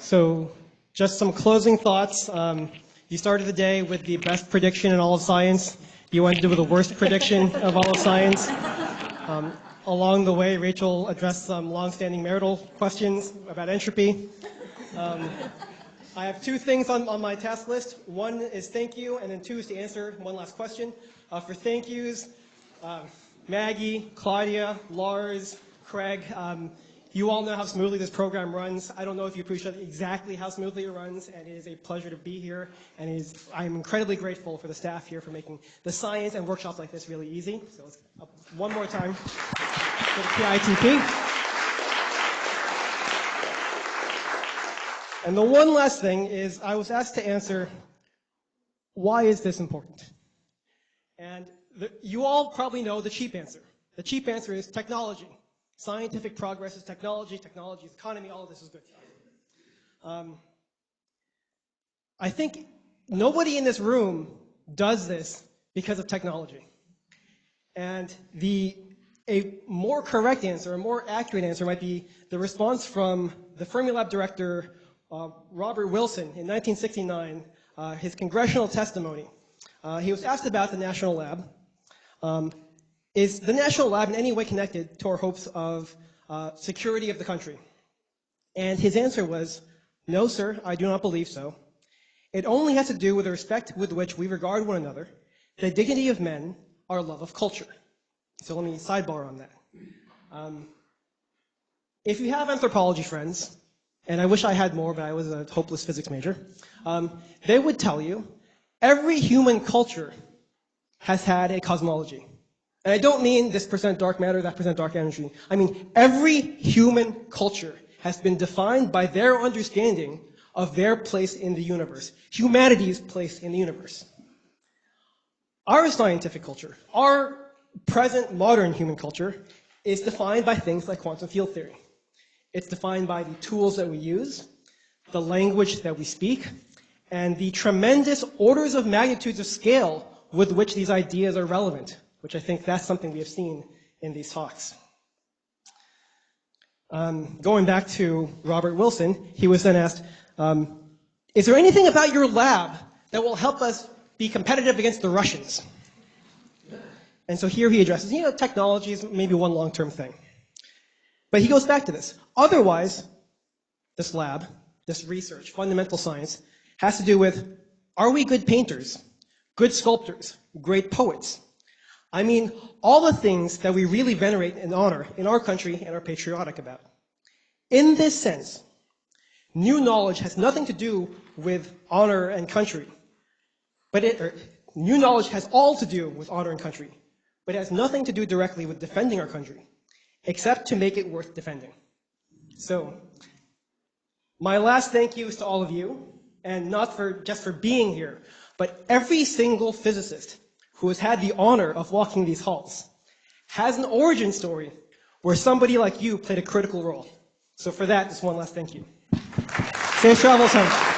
So just some closing thoughts. You started the day with the best prediction in all of science. You ended with the worst prediction of all of science. Along the way, Rachel addressed some long-standing marital questions about entropy. I have two things on my task list. One is thank you, and then two is to answer one last question. For thank yous, Maggie, Claudia, Lars, Craig, you all know how smoothly this program runs. I don't know if you appreciate exactly how smoothly it runs, and it is a pleasure to be here. And I'm incredibly grateful for the staff here for making the science and workshops like this really easy. So let's one more time for the KITP. And the one last thing is I was asked to answer, why is this important? And you all probably know the cheap answer. The cheap answer is technology. Scientific progress is technology, technology is economy, all of this is good. I think nobody in this room does this because of technology. And a more correct answer, a more accurate answer might be the response from the Fermilab director, Robert Wilson, in 1969, his congressional testimony. He was asked about the National Lab. Is the National Lab in any way connected to our hopes of security of the country? And his answer was, no, sir, I do not believe so. It only has to do with the respect with which we regard one another, the dignity of men, our love of culture. So let me sidebar on that. If you have anthropology friends, and I wish I had more, but I was a hopeless physics major, they would tell you every human culture has had a cosmology. And I don't mean this percent dark matter, that percent dark energy. I mean every human culture has been defined by their understanding of their place in the universe, humanity's place in the universe. Our scientific culture, our present modern human culture, is defined by things like quantum field theory. It's defined by the tools that we use, the language that we speak, and the tremendous orders of magnitudes of scale with which these ideas are relevant, which I think that's something we have seen in these talks. Going back to Robert Wilson, he was then asked, is there anything about your lab that will help us be competitive against the Russians? And so here he addresses, technology is maybe one long-term thing. But he goes back to this. Otherwise, this lab, this research, fundamental science, has to do with, are we good painters, good sculptors, great poets? I mean, all the things that we really venerate and honor in our country and are patriotic about. In this sense, new knowledge has nothing to do with honor and country, but new knowledge has all to do with honor and country, but it has nothing to do directly with defending our country, except to make it worth defending. So, my last thank you is to all of you, and not just for being here, but every single physicist who has had the honor of walking these halls has an origin story where somebody like you played a critical role. So for that, just one last thank you. Safe travels home.